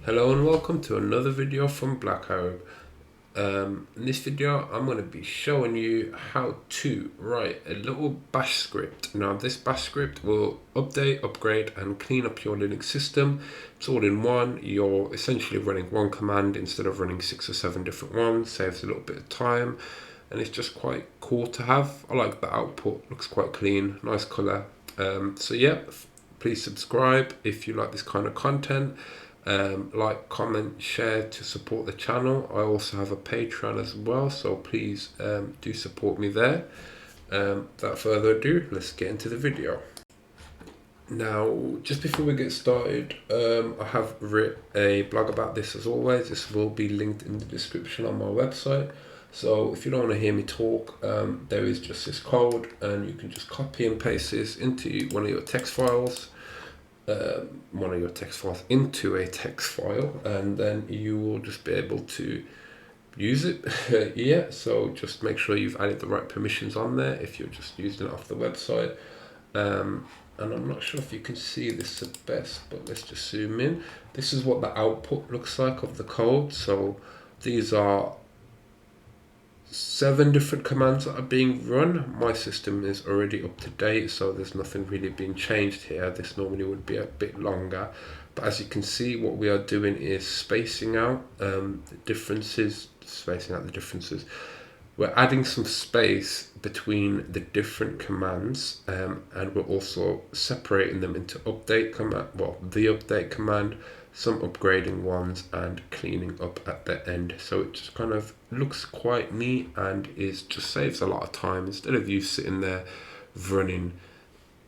Hello and welcome to another video from Black Arab. In this video I'm going to be showing you how to write a little bash script. Now this bash script will update, upgrade and clean up your Linux system. It's all in one. You're essentially running one command instead of running 6 or 7 different ones. Saves a little bit of time and it's just quite cool to have. I like the output, looks quite clean, nice colour. So yeah, please subscribe if you like this kind of content. Like, comment, share to support the channel. I also have a Patreon as well, so please do support me there. Without further ado, let's get into the video. Now, just before we get started, I have written a blog about this as always. This will be linked in the description on my website. So if you don't want to hear me talk, there is just this code and you can just copy and paste this into one of your text files. Into a text file, and then you will just be able to use it. Yeah, so just make sure you've added the right permissions on there if you're just using it off the website. And I'm not sure if you can see this the best, but let's just zoom in. This is what the output looks like of the code. So these are 7 different commands that are being run. My system is already up to date, so there's nothing really being changed here. This normally would be a bit longer, but as you can see, what we are doing is spacing out the differences. We're adding some space between the different commands, and we're also separating them into update command, the update command, some upgrading ones, and cleaning up at the end. So it just kind of looks quite neat and just saves a lot of time instead of you sitting there running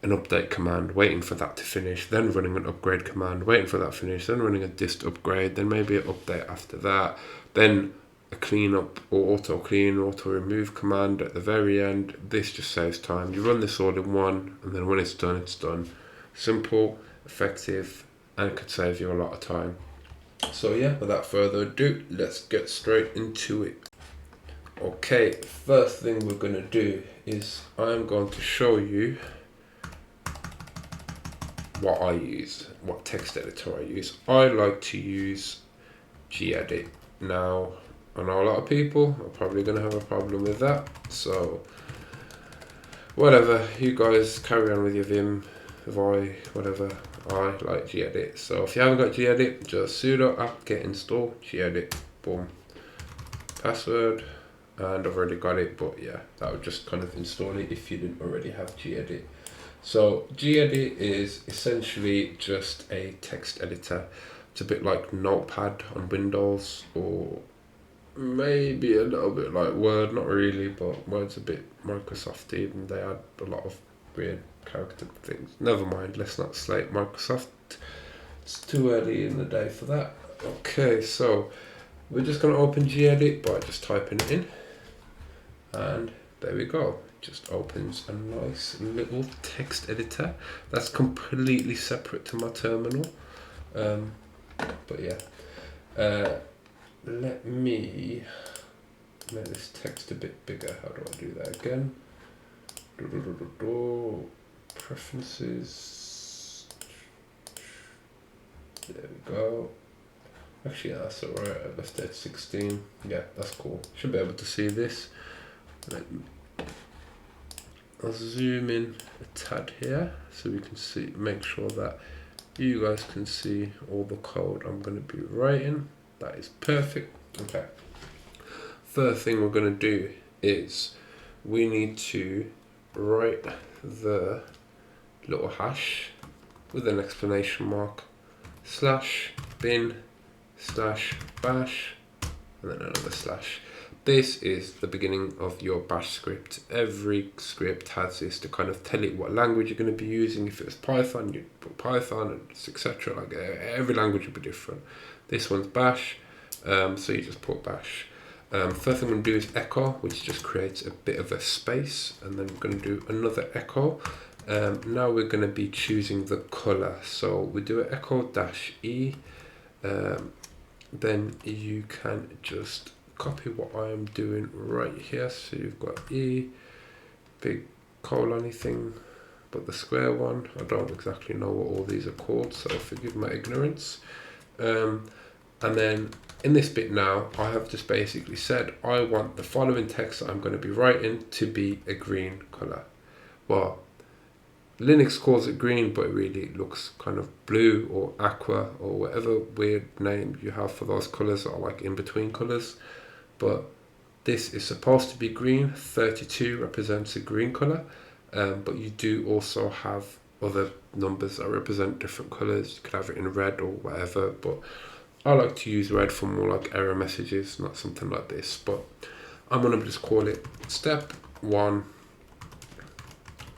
an update command, waiting for that to finish, then running an upgrade command, waiting for that to finish, then running a dist upgrade, then maybe an update after that, then a clean up or auto clean, auto remove command at the very end. This just saves time. You run this all in one, and then when it's done, it's done. Simple, effective, and it could save you a lot of time. So yeah, without further ado, let's get straight into it. Okay, first thing we're going to do is I'm going to show you what I use, what text editor I use. I like to use gedit. Now, I know a lot of people are probably going to have a problem with that, so whatever, you guys carry on with your Vim, Vi, whatever. I like gedit. So if you haven't got gedit, just sudo apt-get install gedit. Boom. Password, and I've already got it, but yeah, that would just kind of install it if you didn't already have gedit. So gedit is essentially just a text editor. It's a bit like Notepad on Windows, or maybe a little bit like Word, not really, but Word's a bit Microsofty and they add a lot of weird character things. Never mind, let's not slate Microsoft. It's too early in the day for that. Okay, so we're just going to open gedit by just typing it in, and there we go. It just opens a nice little text editor that's completely separate to my terminal. But yeah, let me make this text a bit bigger. How do I do that again? Preferences. There we go. Actually, yeah, that's alright. I left it at 16. Yeah, that's cool. Should be able to see this. I'll zoom in a tad here so we can see. Make sure that you guys can see all the code I'm going to be writing. That is perfect. Okay. First thing we're going to do is we need to write the little hash with an exclamation mark /bin /bash and then another slash. This is the beginning of your bash script. Every script has this to kind of tell it what language you're going to be using. If it's Python, you put Python, and etc. Like every language will be different. This one's bash, so you just put bash. First thing I'm going to do is echo, which just creates a bit of a space, and then we're going to do another echo. Now we're going to be choosing the color, so we do an echo -e. Then you can just copy what I am doing right here. So you've got E, big colon thing, but the square one, I don't exactly know what all these are called, so forgive my ignorance. And then in this bit now, I have just basically said I want the following text that I'm going to be writing to be a green color. Well, Linux calls it green, but it really looks kind of blue or aqua or whatever weird name you have for those colors that are like in between colors. But this is supposed to be green. 32 represents a green color, but you do also have other numbers that represent different colors. You could have it in red or whatever, but I like to use red for more like error messages, not something like this. But I'm gonna just call it step 1,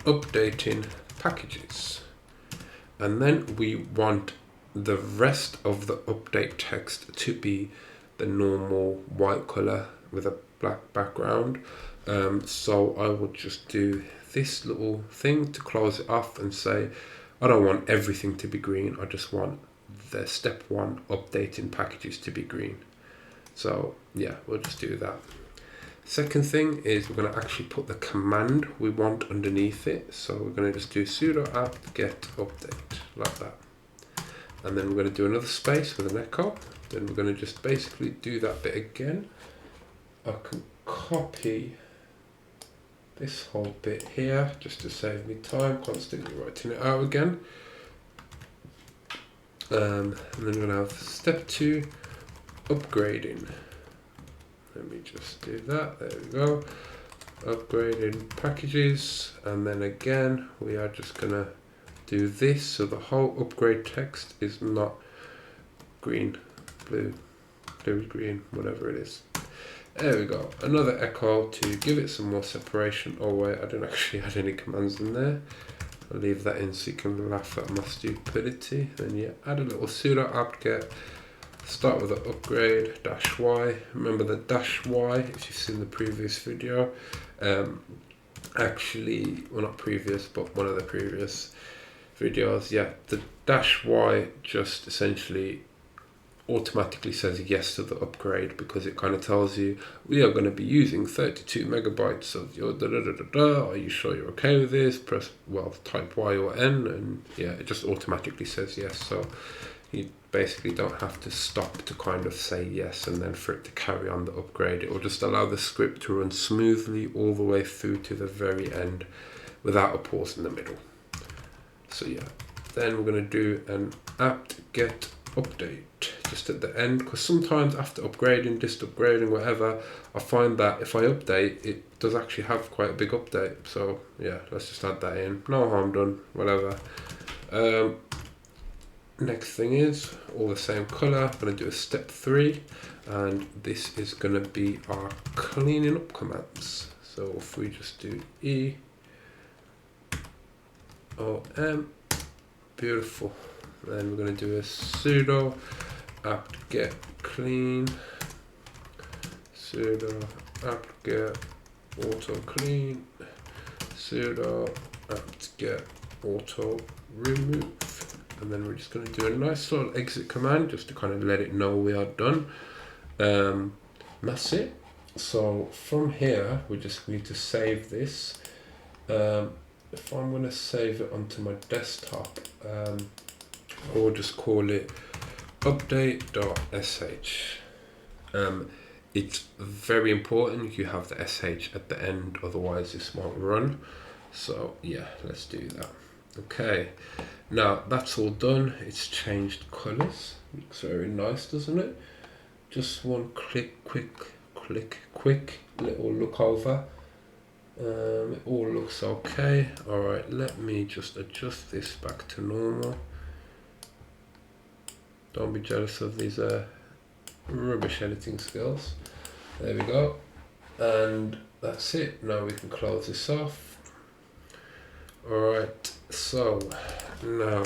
updating packages. And then we want the rest of the update text to be the normal white color with a black background. So I will just do this little thing to close it off and say I don't want everything to be green, I just want the step 1 updating packages to be green. So yeah, we'll just do that. Second thing is we're going to actually put the command we want underneath it. So we're going to just do sudo apt-get update like that. And then we're going to do another space with an echo. Then we're going to just basically do that bit again. I can copy this whole bit here just to save me time constantly writing it out again. And then we're going to have step 2, upgrading. Let me just do that, there we go. Upgrading packages, and then again, we are just going to do this, so the whole upgrade text is not green, blue, green, whatever it is. There we go, another echo to give it some more separation. Oh wait, I didn't actually add any commands in there. I'll leave that in so you can laugh at my stupidity. Then yeah, add a little sudo apt-get, start with the upgrade -y. Remember the -y if you've seen the previous video. Actually, well, not previous, but one of the previous videos. Yeah, the -y just essentially automatically says yes to the upgrade because it kind of tells you we are going to be using 32 megabytes of your Are you sure you're okay with this? Press, well, type Y or N, and yeah, it just automatically says yes. So you basically don't have to stop to kind of say yes and then for it to carry on the upgrade. It will just allow the script to run smoothly all the way through to the very end without a pause in the middle. So yeah, then we're going to do an apt-get update just at the end, because sometimes after upgrading, dist upgrading, whatever, I find that if I update, it does actually have quite a big update. So yeah, let's just add that in. No harm done, whatever. Next thing is all the same color. I'm going to do a step 3, and this is going to be our cleaning up commands. So if we just do E-O-M, beautiful. Then we're going to do a sudo apt-get clean, sudo apt-get auto clean, sudo apt-get auto remove. And then we're just going to do a nice little exit command just to kind of let it know we are done. That's it. So from here, we just need to save this. If I'm going to save it onto my desktop, or just call it update.sh. It's very important you have the sh at the end, otherwise this won't run. So yeah, let's do that. Okay, now that's all done. It's changed colors. Looks very nice, doesn't it? Just one quick little look over. It all looks okay. All right, let me just adjust this back to normal. Don't be jealous of these rubbish editing skills. There we go. And that's it. Now we can close this off. Alright, so now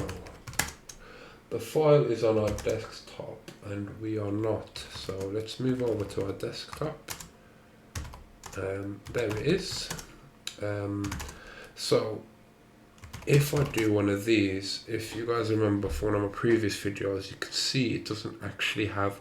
the file is on our desktop and we are not. So let's move over to our desktop. There it is. So if I do one of these, if you guys remember from one of my previous videos, you can see it doesn't actually have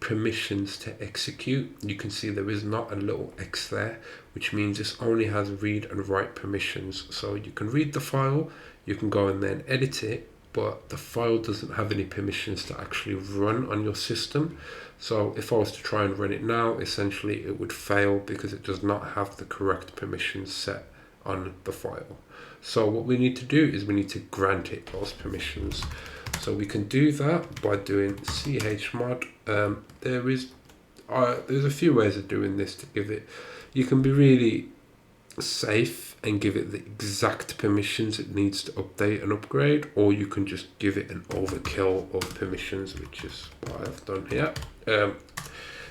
permissions to execute. You can see there is not a little X there, which means this only has read and write permissions. So you can read the file, you can go and then edit it, but the file doesn't have any permissions to actually run on your system. So if I was to try and run it now, essentially it would fail because it does not have the correct permissions set on the file. So what we need to do is we need to grant it those permissions. So we can do that by doing chmod. There's a few ways of doing this to give it. You can be really safe and give it the exact permissions it needs to update and upgrade, or you can just give it an overkill of permissions, which is what I've done here.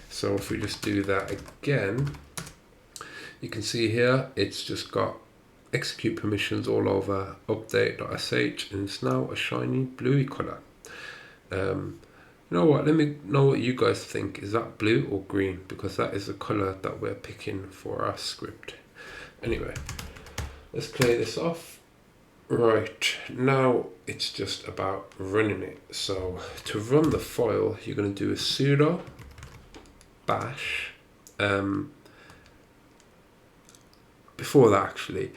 So if we just do that again, you can see here it's just got execute permissions all over update.sh, and it's now a shiny bluey color. You know what, let me know what you guys think. Is that blue or green? Because that is the color that we're picking for our script. Anyway, let's clear this off. Right, now it's just about running it. So to run the file, you're going to do a sudo bash. Before that, actually,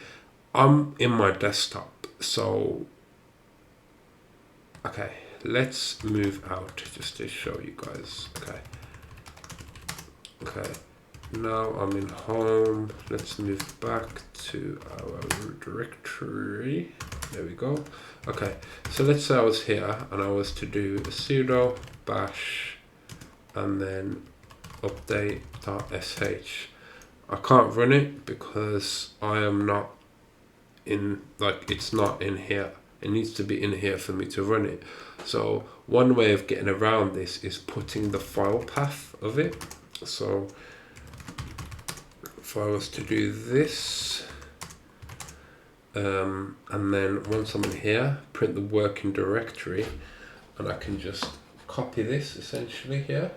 I'm in my desktop. So, okay, let's move out just to show you guys. Okay. Now I'm in home. Let's move back to our directory. There we go. Okay, so let's say I was here and I was to do a sudo bash and then update.sh. I can't run it because I am not in, like, it's not in here. It needs to be in here for me to run it. So one way of getting around this is putting the file path of it. So if I was to do this, and then once I'm in here, print the working directory, and I can just copy this essentially here.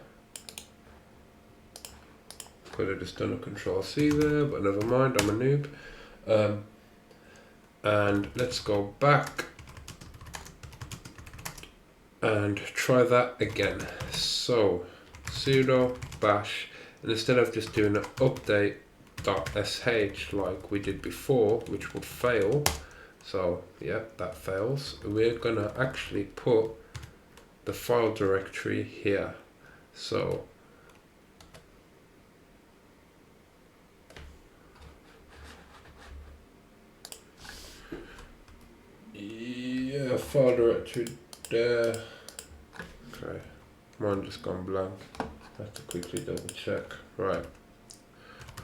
Could have just done a Control-C there, but never mind, I'm a noob. And let's go back and try that again. So sudo bash, and instead of just doing an update.sh like we did before, which would fail, so yeah, that fails, we're gonna actually put the file directory here. So yeah, file directory there. Okay, mine just gone blank. I have to quickly double check. Right,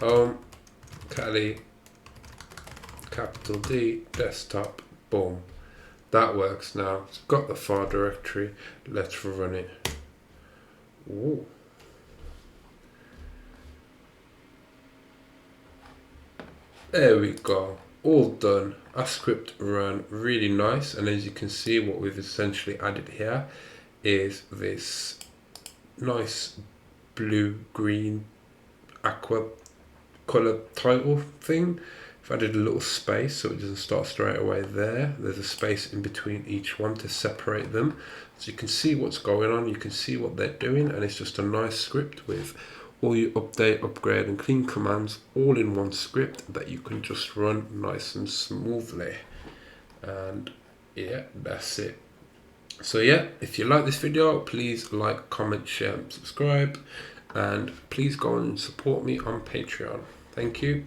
home, Kali, capital D, desktop, boom. That works now. It's got the file directory. Let's run it. Ooh. There we go. All done. Our script ran really nice, and as you can see, what we've essentially added here is this nice blue, green, aqua color title thing. I've added a little space so it doesn't start straight away there. There's a space in between each one to separate them, so you can see what's going on, you can see what they're doing, and it's just a nice script with all your update, upgrade and clean commands all in one script that you can just run nice and smoothly. And yeah, that's it. So yeah, if you like this video, please like, comment, share and subscribe, and please go and support me on Patreon. Thank you.